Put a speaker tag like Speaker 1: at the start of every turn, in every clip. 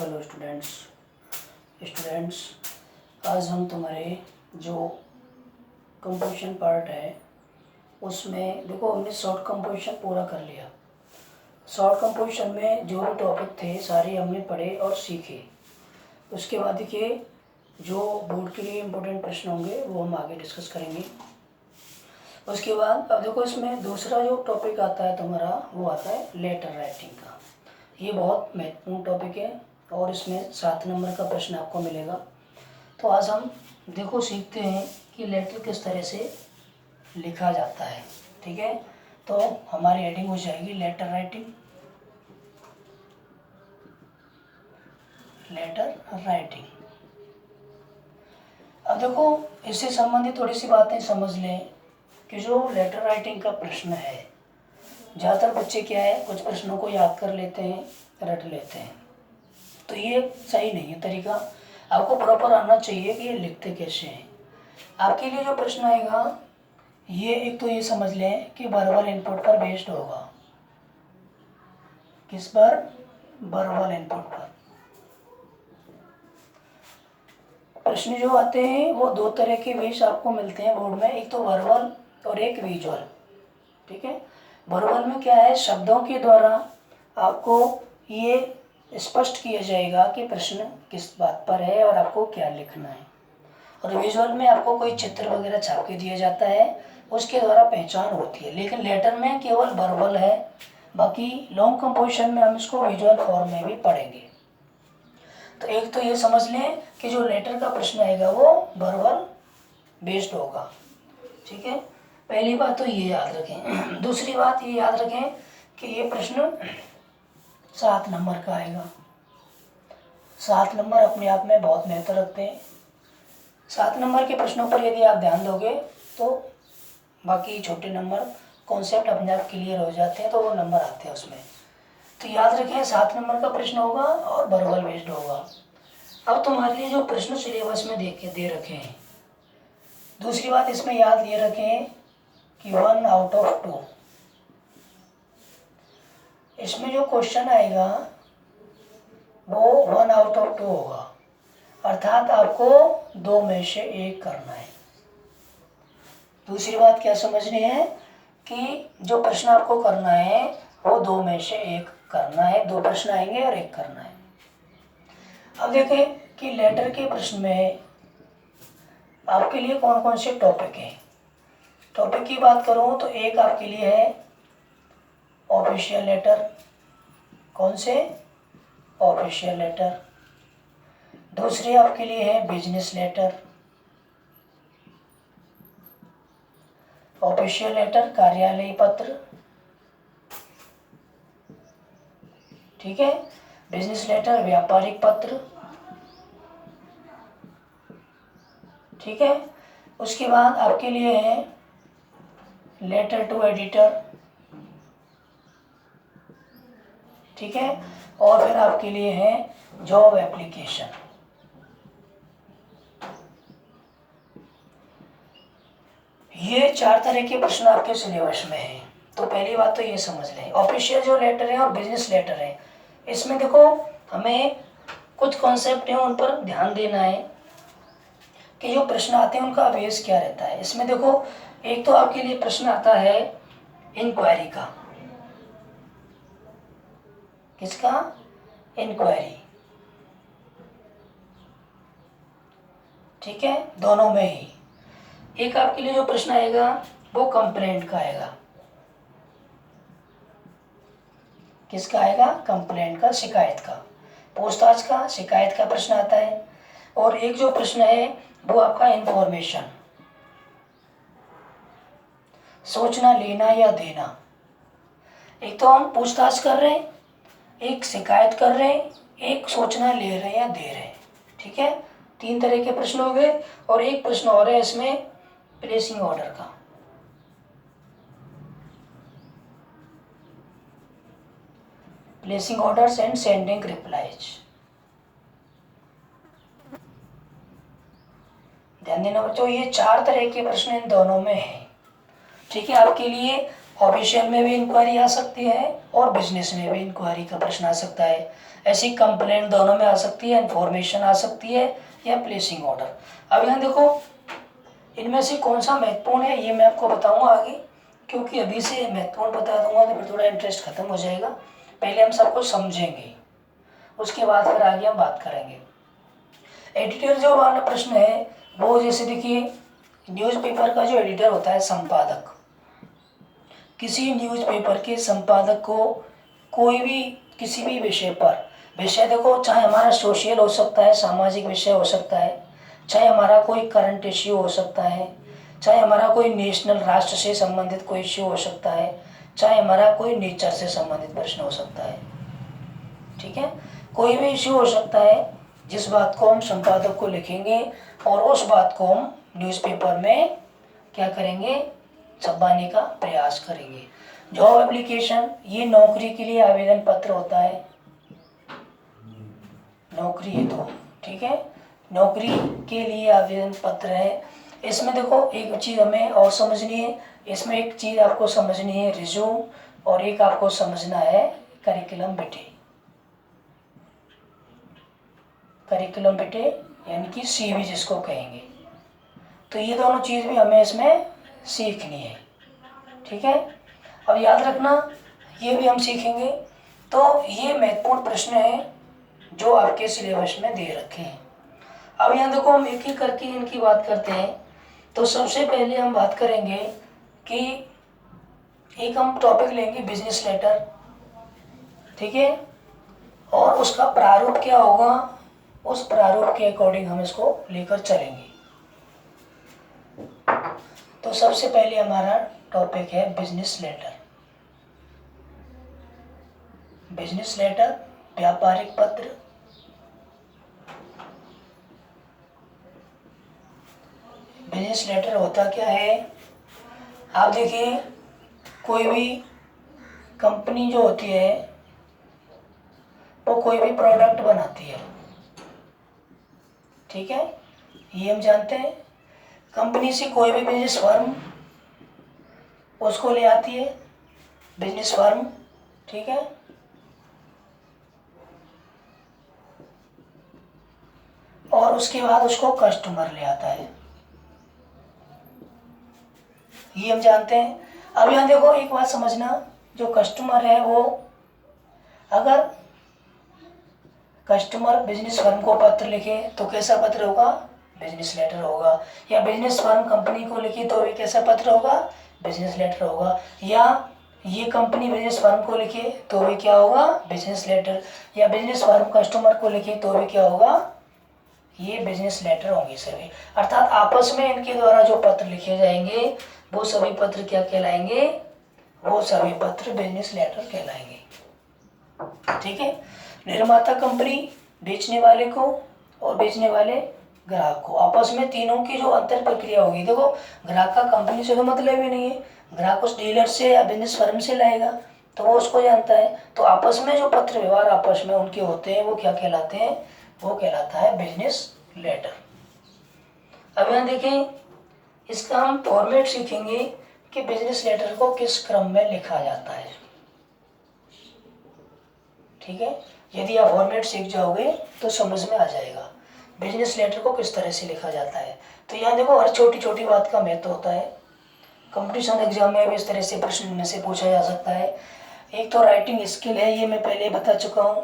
Speaker 1: Hello students, आज हम तुम्हारे जो कंपोजिशन पार्ट है उसमें देखो हमने शॉर्ट कंपोजिशन पूरा कर लिया। शॉर्ट कंपोजिशन में जो भी टॉपिक थे सारे हमने पढ़े और सीखे। उसके बाद देखिए जो बोर्ड के लिए इम्पोर्टेंट प्रश्न होंगे वो हम आगे डिस्कस करेंगे। उसके बाद अब देखो इसमें दूसरा जो टॉपिक आता है तुम्हारा वो आता है लेटर राइटिंग का। ये बहुत महत्वपूर्ण टॉपिक है और इसमें 7 नंबर का प्रश्न आपको मिलेगा। तो आज हम देखो सीखते हैं कि लेटर किस तरह से लिखा जाता है। ठीक है, तो हमारी हेडिंग हो जाएगी लेटर राइटिंग। अब देखो इससे संबंधित थोड़ी सी बातें समझ लें कि जो लेटर राइटिंग का प्रश्न है, ज़्यादातर बच्चे क्या है कुछ प्रश्नों को याद कर लेते हैं, रट लेते हैं, तो ये सही नहीं है तरीका। आपको प्रॉपर आना चाहिए कि ये लिखते कैसे हैं। आपके लिए जो प्रश्न आएगा ये एक तो ये समझ लें कि वर्बल इनपुट पर बेस्ड होगा। किस पर? वर्बल इनपुट पर। प्रश्न जो आते हैं वो दो तरह के बेस आपको मिलते हैं बोर्ड में, एक तो वर्बल और एक विजुअल। ठीक है, वर्बल में क्या है, शब्दों के द्वारा आपको ये स्पष्ट किया जाएगा कि प्रश्न किस बात पर है और आपको क्या लिखना है। और विजुअल में आपको कोई चित्र वगैरह छाप के दिया जाता है, उसके द्वारा पहचान होती है। लेकिन लेटर में केवल वर्बल है, बाकी लॉन्ग कंपोजिशन में हम इसको विजुअल फॉर्म में भी पढ़ेंगे। तो एक तो ये समझ लें कि जो लेटर का प्रश्न आएगा वो वर्बल बेस्ड होगा। ठीक है, पहली बात तो ये याद रखें। दूसरी बात ये याद रखें कि ये प्रश्न 7 नंबर का आएगा। 7 नंबर अपने आप में बहुत महत्व रखते हैं। 7 नंबर के प्रश्नों पर यदि आप ध्यान दोगे तो बाकी छोटे नंबर कॉन्सेप्ट अपने आप क्लियर हो जाते हैं, तो वो नंबर आते हैं उसमें। तो याद रखें 7 नंबर का प्रश्न होगा और वर्बल बेस्ड होगा। अब तुम्हारे लिए जो प्रश्न सिलेबस में दे रखे हैं, दूसरी बात इसमें याद ये रखें कि 1 आउट ऑफ 2, इसमें जो क्वेश्चन आएगा वो 1 आउट ऑफ 2 होगा, अर्थात आपको 2 में से 1 करना है। दूसरी बात क्या समझनी है कि जो प्रश्न आपको करना है वो 2 में से 1 करना है। 2 प्रश्न आएंगे और 1 करना है। अब देखें कि लेटर के प्रश्न में आपके लिए कौन कौन से टॉपिक हैं। टॉपिक की बात करूं तो एक आपके लिए है ऑफिशियल लेटर। कौन से? Official letter. दूसरे आपके लिए है बिजनेस लेटर। ऑफिशियल लेटर कार्यालयी पत्र। ठीक है, बिजनेस लेटर व्यापारिक पत्र। ठीक है, उसके बाद आपके लिए है लेटर टू एडिटर। ठीक है, और फिर आपके लिए है जॉब एप्लीकेशन। ये 4 तरह के प्रश्न आपके सिलेबस में हैं। तो पहली बात तो ये समझ लें, ऑफिशियल जो लेटर है और बिजनेस लेटर है, इसमें देखो हमें कुछ कॉन्सेप्ट हैं उन पर ध्यान देना है कि जो प्रश्न आते हैं उनका बेस क्या रहता है। इसमें देखो एक तो आपके लिए प्रश्न आता है इंक्वायरी का। किसका? इंक्वायरी। ठीक है, दोनों में ही। एक आपके लिए जो प्रश्न आएगा वो कंप्लेंट का आएगा। किसका आएगा? कंप्लेंट का, शिकायत का। पूछताछ का, शिकायत का प्रश्न आता है। और एक जो प्रश्न है वो आपका इंफॉर्मेशन, सोचना लेना या देना। एक तो हम पूछताछ कर रहे हैं, एक शिकायत कर रहे हैं, एक सोचना ले रहे हैं या दे रहे हैं। ठीक है, 3 तरह के प्रश्न हो गए। और एक प्रश्न और है इसमें प्लेसिंग ऑर्डर का। Placing orders and sending replies. ध्यान देना बच्चों, ये 4 तरह के प्रश्न इन दोनों में हैं। ठीक है, आपके लिए ऑफिशियल में भी इंक्वायरी आ सकती है और बिजनेस में भी इंक्वायरी का प्रश्न आ सकता है। ऐसी कंप्लेंट दोनों में आ सकती है, इन्फॉर्मेशन आ सकती है या प्लेसिंग ऑर्डर। अब यहाँ देखो इनमें से कौन सा महत्वपूर्ण है ये मैं आपको बताऊंगा आगे, क्योंकि अभी से महत्वपूर्ण बता दूंगा तो फिर थोड़ा इंटरेस्ट खत्म हो जाएगा। पहले हम सबको समझेंगे, उसके बाद फिर आगे हम बात करेंगे। एडिटर जो वाला प्रश्न है वो जैसे देखिए, न्यूज़पेपर का जो एडिटर होता है, संपादक, किसी न्यूज़पेपर के संपादक को कोई भी किसी भी विषय पर, विषय देखो चाहे हमारा सोशल हो सकता है, सामाजिक विषय हो सकता है, चाहे हमारा कोई करंट इश्यू हो सकता है, चाहे हमारा कोई नेशनल राष्ट्र से संबंधित कोई इश्यू हो सकता है, चाहे हमारा कोई नेचर से संबंधित प्रश्न हो सकता है, ठीक है, कोई भी इश्यू हो सकता है, जिस बात को हम संपादक को लिखेंगे और उस बात को हम न्यूज़पेपर में क्या करेंगे, छपवाने का प्रयास करेंगे। जॉब एप्लीकेशन, ये नौकरी के लिए आवेदन पत्र होता है, नौकरी है तो ठीक है, नौकरी के लिए आवेदन पत्र है। इसमें देखो एक चीज़ हमें और समझनी है, इसमें एक चीज़ आपको समझनी है रिज्यूम, और एक आपको समझना है करिकुलम विटे, करिकुलम विटे यानी कि सीवी जिसको कहेंगे। तो ये दोनों चीज़ भी हमें इसमें सीखनी है, ठीक है। अब याद रखना ये भी हम सीखेंगे। तो ये महत्वपूर्ण प्रश्न है जो आपके सिलेबस में दे रखे हैं। अब यहाँ देखो हम एक एक करके इनकी बात करते हैं। तो सबसे पहले हम बात करेंगे कि एक हम टॉपिक लेंगे बिजनेस लेटर, ठीक है, और उसका प्रारूप क्या होगा, उस प्रारूप के अकॉर्डिंग हम इसको लेकर चलेंगे। तो सबसे पहले हमारा टॉपिक है बिजनेस लेटर। बिजनेस लेटर व्यापारिक पत्र, बिजनेस लेटर होता क्या है, आप देखिए कोई भी कंपनी जो होती है वो कोई भी प्रोडक्ट बनाती है, ठीक है, ये हम जानते हैं। कंपनी से कोई भी बिजनेस फर्म उसको ले आती है, बिजनेस फर्म, ठीक है, और उसके बाद उसको कस्टमर ले आता है, ये हम जानते हैं। अब यहाँ देखो एक बात समझना, जो कस्टमर है वो, अगर कस्टमर बिजनेस फर्म को पत्र लिखे तो कैसा पत्र होगा, बिजनेस लेटर होगा, या बिजनेस फर्म कंपनी को लिखी तो भी कैसा पत्र होगा, बिजनेस लेटर होगा, या ये कंपनी बिजनेस फर्म को लिखे तो भी क्या होगा, बिजनेस लेटर, या बिजनेस फर्म कस्टमर को लिखे तो भी क्या होगा, ये बिजनेस लेटर होंगे सभी। अर्थात आपस में इनके द्वारा जो पत्र लिखे जाएंगे वो सभी पत्र क्या कहलाएंगे, वो सभी पत्र बिजनेस लेटर कहलाएंगे, ठीक है। निर्माता कंपनी बेचने वाले को और बेचने वाले ग्राहक को, आपस में तीनों की जो अंतर प्रक्रिया होगी, देखो ग्राहक का कंपनी से तो मतलब ही नहीं है, ग्राहक उस डीलर से या बिजनेस फर्म से लाएगा तो वो उसको जानता है। तो आपस में जो पत्र व्यवहार आपस में उनके होते हैं वो क्या कहलाते हैं, वो कहलाता है बिजनेस लेटर। अब यहाँ देखें, इसका हम फॉर्मेट सीखेंगे कि बिजनेस लेटर को किस क्रम में लिखा जाता है, ठीक है। यदि आप फॉर्मेट सीख जाओगे तो समझ में आ जाएगा बिजनेस लेटर को किस तरह से लिखा जाता है। तो यहाँ देखो हर छोटी छोटी बात का महत्व होता है। कंपटीशन एग्जाम में भी इस तरह से प्रश्न में से पूछा जा सकता है। एक तो राइटिंग स्किल है, ये मैं पहले बता चुका हूँ।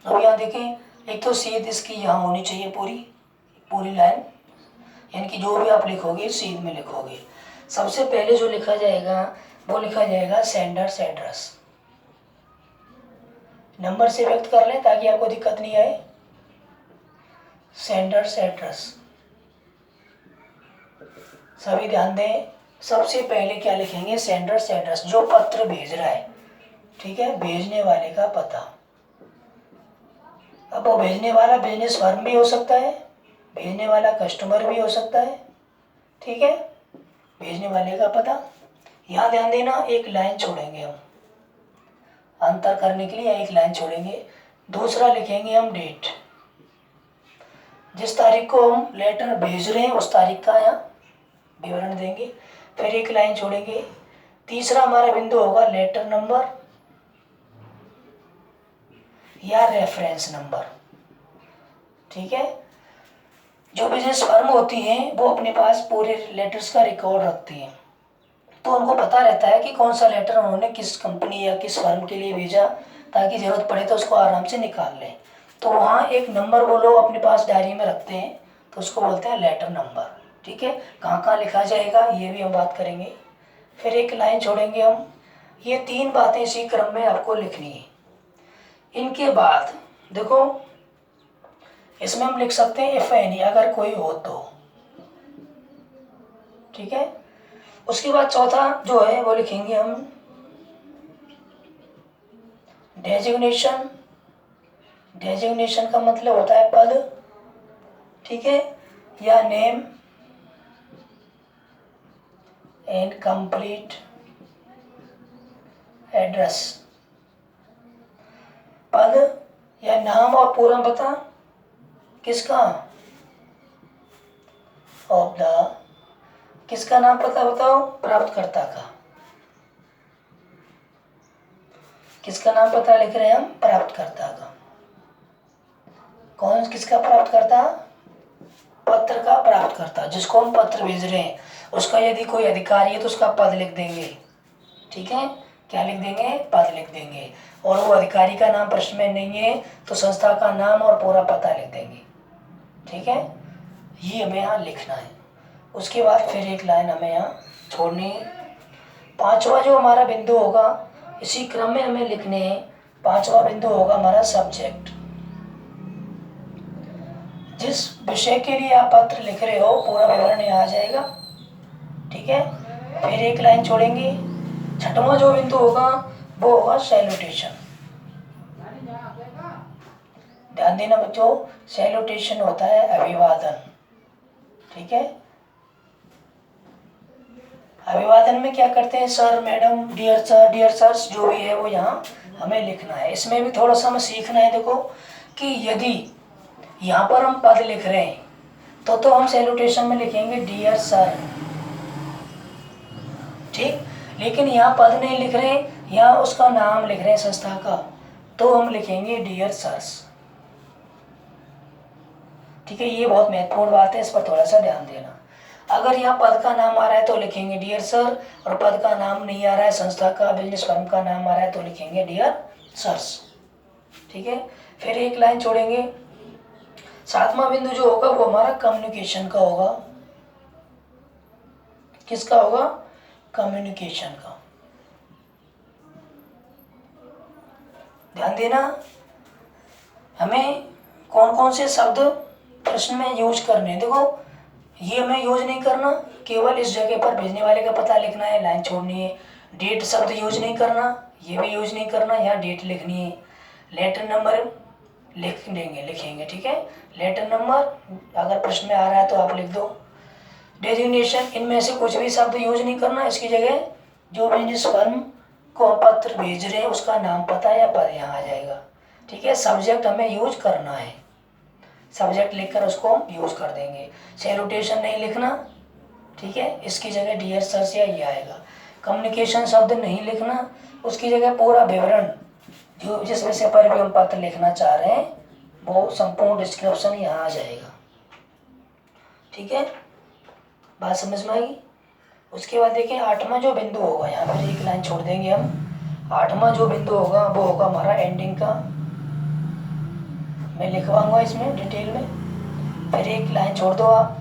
Speaker 1: अब यहाँ देखें, एक तो सीध इसकी यहाँ होनी चाहिए पूरी पूरी लाइन, यानी कि जो भी आप लिखोगे सीध में लिखोगे। सबसे पहले जो लिखा जाएगा वो लिखा जाएगा सेंडर्स एड्रेस, नंबर से व्यक्त कर लें ताकि आपको दिक्कत नहीं आए। सेंडर्स एड्रेस, सभी ध्यान दें, सबसे पहले क्या लिखेंगे, सेंडर्स एड्रेस, जो पत्र भेज रहा है, ठीक है, भेजने वाले का पता। अब वो भेजने वाला बिजनेस फर्म भी हो सकता है, भेजने वाला कस्टमर भी हो सकता है, ठीक है, भेजने वाले का पता। यहाँ ध्यान देना, एक लाइन छोड़ेंगे हम अंतर करने के लिए, एक लाइन छोड़ेंगे। दूसरा लिखेंगे हम डेट, जिस तारीख को हम लेटर भेज रहे हैं उस तारीख का यहाँ विवरण देंगे। फिर एक लाइन छोड़ेंगे, तीसरा हमारा बिंदु होगा लेटर नंबर या रेफरेंस नंबर। ठीक है, जो बिजनेस फर्म होती हैं वो अपने पास पूरे लेटर्स का रिकॉर्ड रखती हैं, तो उनको पता रहता है कि कौन सा लेटर उन्होंने किस कंपनी या किस फर्म के लिए भेजा, ताकि ज़रूरत पड़े तो उसको आराम से निकाल लें। तो वहाँ एक नंबर वो लोग अपने पास डायरी में रखते हैं, तो उसको बोलते हैं लेटर नंबर। ठीक है, कहाँ कहाँ लिखा जाएगा ये भी हम बात करेंगे। फिर एक लाइन छोड़ेंगे हम, ये 3 बातें इसी क्रम में आपको लिखनी है। इनके बाद देखो, इसमें हम लिख सकते हैं इफ एनी, अगर कोई हो तो। ठीक है, उसके बाद चौथा जो है वो लिखेंगे हम डेजिग्नेशन। डेजिग्नेशन का मतलब होता है पद। ठीक है, या नेम एंड कंप्लीट एड्रेस। पद या नाम और पूरा पता किसका, ऑफ द, किसका नाम पता बताओ, प्राप्तकर्ता का। किसका नाम पता लिख रहे हैं हम, प्राप्तकर्ता का। कौन किसका प्राप्तकर्ता, पत्र का प्राप्तकर्ता, जिसको हम पत्र भेज रहे हैं उसका यदि कोई अधिकारी है तो उसका पद लिख देंगे। ठीक है, क्या लिख देंगे, पद लिख देंगे। और वो अधिकारी का नाम प्रश्न में नहीं है तो संस्था का नाम और पूरा पता लिख देंगे। ठीक है, ये हमें यहाँ लिखना है। उसके बाद फिर एक लाइन हमें यहाँ छोड़नी है। पांचवा जो हमारा बिंदु होगा, इसी क्रम में हमें लिखने हैं। पांचवा बिंदु होगा हमारा सब्जेक्ट। जिस विषय के लिए आप पत्र लिख रहे हो पूरा विवरण यहाँ आ जाएगा। ठीक है, फिर एक लाइन छोड़ेंगे। छठवां जो बिंदु होगा वो होगा सैल्यूटेशन। ध्यान देना बच्चों, सैल्यूटेशन होता है अभिवादन। ठीक है, अभिवादन में क्या करते हैं, sir, madam, dear sir, dear sirs, जो भी है वो यहाँ हमें लिखना है। इसमें भी थोड़ा सा हमें सीखना है। देखो कि यदि यहाँ पर हम पद लिख रहे हैं तो हम सैल्यूटेशन में लिखेंगे डियर सर। ठीक, लेकिन यहाँ पद नहीं लिख रहे हैं, यहाँ उसका नाम लिख रहे हैं संस्था का, तो हम लिखेंगे डियर सर्स। ठीक है, ये बहुत महत्वपूर्ण बात है, इस पर थोड़ा सा ध्यान देना। अगर यहाँ पद का नाम आ रहा है तो लिखेंगे डियर सर, और पद का नाम नहीं आ रहा है, संस्था का, बिजनेस फर्म का नाम आ रहा है तो लिखेंगे डियर सर्स। ठीक है, फिर एक लाइन छोड़ेंगे। सातवां बिंदु जो होगा वो हमारा कम्युनिकेशन का होगा। किसका होगा, कम्युनिकेशन का। ध्यान देना, हमें कौन कौन से शब्द प्रश्न में यूज करने हैं। देखो ये हमें यूज नहीं करना, केवल इस जगह पर भेजने वाले का पता लिखना है, लाइन छोड़नी है। डेट शब्द यूज नहीं करना, ये भी यूज नहीं करना, यहाँ डेट लिखनी है। लेटर नंबर लिख देंगे, लिखेंगे। ठीक है, लेटर नंबर अगर प्रश्न में आ रहा है तो आप लिख दो। डेजिग्नेशन, इनमें से कुछ भी शब्द यूज नहीं करना, इसकी जगह जो बिजनेस फर्म को हम पत्र भेज रहे हैं उसका नाम पता या पद यहाँ आ जाएगा। ठीक है, सब्जेक्ट हमें यूज करना है, सब्जेक्ट लिखकर उसको हम यूज कर देंगे। सैल्यूटेशन नहीं लिखना। ठीक है, इसकी जगह डियर सर्स या ये आएगा। कम्युनिकेशन शब्द नहीं लिखना, उसकी जगह पूरा विवरण जो जिस विषय पर भी हम पत्र लिखना चाह रहे हैं वो संपूर्ण डिस्क्रिप्शन यहाँ आ जाएगा। ठीक है, बात समझ में आई। उसके बाद देखिए आठवां जो बिंदु होगा, यहाँ पर एक लाइन छोड़ देंगे हम। आठवां जो बिंदु होगा वो होगा हमारा एंडिंग का। मैं लिखवाऊंगा इसमें डिटेल में, फिर एक लाइन छोड़ दो आप,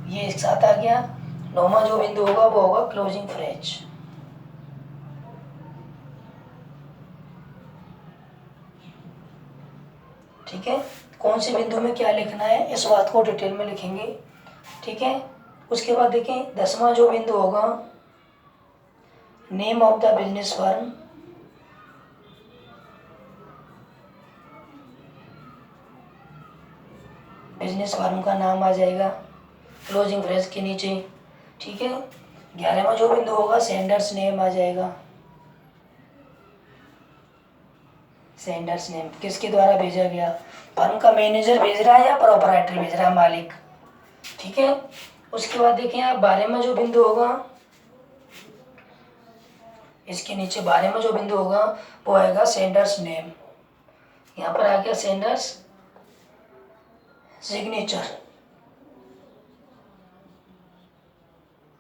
Speaker 1: ये एक साथ आ गया। नौवां जो बिंदु होगा वो होगा क्लोजिंग फ्रेज। ठीक है, कौन से बिंदु में क्या लिखना है इस बात को डिटेल में लिखेंगे। ठीक है, उसके बाद देखें 10वां जो बिंदु होगा name of the business firm. Business firm का नाम आ जाएगा क्लोजिंग फ्रेज के नीचे। ठीक है, 11वां जो बिंदु होगा सेंडर्स नेम आ जाएगा। सेंडर्स नेम किसके द्वारा भेजा गया, फर्म का मैनेजर भेज रहा है या प्रोपराइटर भेज रहा है, मालिक। ठीक है, उसके बाद देखें आप 12वां जो बिंदु होगा इसके नीचे बारे में जो बिंदु होगा वो आएगा सेंडर्स नेम, यहाँ पर आ गया सेंडर्स सिग्नेचर,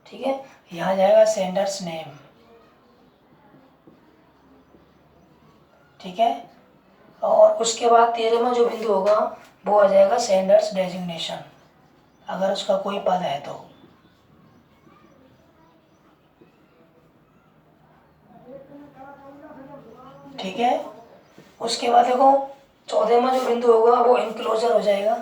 Speaker 1: ठीक है, यहाँ जाएगा सेंडर्स नेम, ठीक है। और उसके बाद 13वां जो बिंदु होगा वो आ जाएगा सेंडर्स डेजिग्नेशन, अगर उसका कोई पद है तो, ठीक है। उसके बाद देखो 14वां जो बिंदु होगा वो इनक्लोजर हो जाएगा।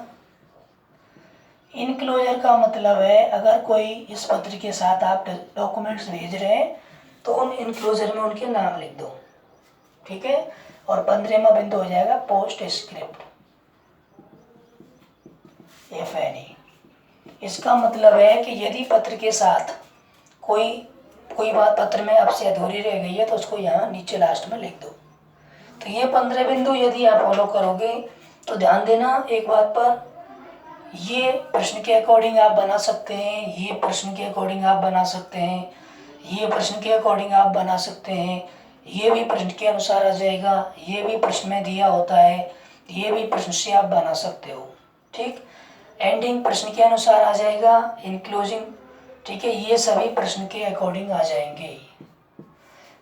Speaker 1: इनक्लोजर का मतलब है अगर कोई इस पत्र के साथ आप डॉक्यूमेंट्स भेज रहे हैं तो उन इनक्लोजर में उनके नाम लिख दो, ठीक है। और 15वां बिंदु हो जाएगा पोस्ट स्क्रिप्ट, FNE। इसका मतलब है कि यदि पत्र के साथ कोई बात पत्र में आपसे अधूरी रह गई है तो उसको यहाँ नीचे लास्ट में लिख दो। तो ये 15 बिंदु यदि आप फॉलो करोगे तो ध्यान देना एक बात पर, ये प्रश्न के अकॉर्डिंग आप बना सकते हैं, ये प्रश्न के अकॉर्डिंग आप बना सकते हैं, ये प्रश्न के अकॉर्डिंग आप बना सकते हैं, ये भी प्रश्न के अनुसार आ जाएगा, ये भी प्रश्न में दिया होता है, ये भी प्रश्न से आप बना सकते हो, ठीक। एंडिंग प्रश्न के अनुसार आ जाएगा, इनक्लोजिंग, ठीक है, ये सभी प्रश्न के अकॉर्डिंग आ जाएंगे।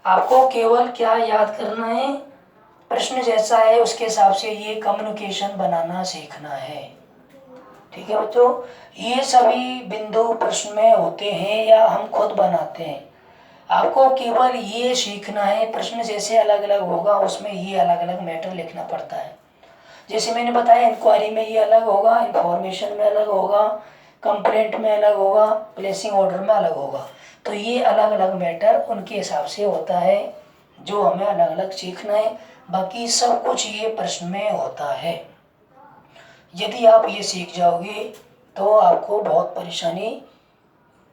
Speaker 1: आपको केवल क्या याद करना है, प्रश्न जैसा है उसके हिसाब से ये कम्युनिकेशन बनाना सीखना है, ठीक है बच्चों। ये सभी बिंदु प्रश्न में होते हैं या हम खुद बनाते हैं, आपको केवल ये सीखना है। प्रश्न जैसे अलग अलग होगा उसमें ये अलग अलग मैटर लिखना पड़ता है। जैसे मैंने बताया इंक्वायरी में ये अलग होगा, इंफॉर्मेशन में अलग होगा, कंप्लेंट में अलग होगा, प्लेसिंग ऑर्डर में अलग होगा। तो ये अलग अलग मैटर उनके हिसाब से होता है जो हमें अलग अलग सीखना है। बाकी सब कुछ ये प्रश्न में होता है। यदि आप ये सीख जाओगे तो आपको बहुत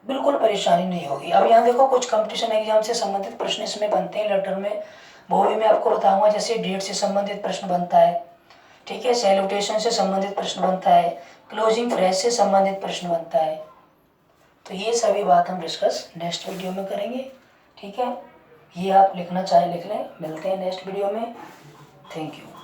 Speaker 1: बिल्कुल परेशानी नहीं होगी। अब यहाँ देखो कुछ कंपटीशन एग्जाम से संबंधित प्रश्न इसमें बनते हैं लेटर में, वो भी मैं आपको बताऊंगा। जैसे डेट से संबंधित प्रश्न बनता है, ठीक है, सैल्यूटेशन से संबंधित प्रश्न बनता है, क्लोजिंग फ्रेज से संबंधित प्रश्न बनता है। तो ये सभी बात हम डिस्कस नेक्स्ट वीडियो में करेंगे, ठीक है। ये आप लिखना चाहे लिख लें। मिलते हैं नेक्स्ट वीडियो में। Thank you.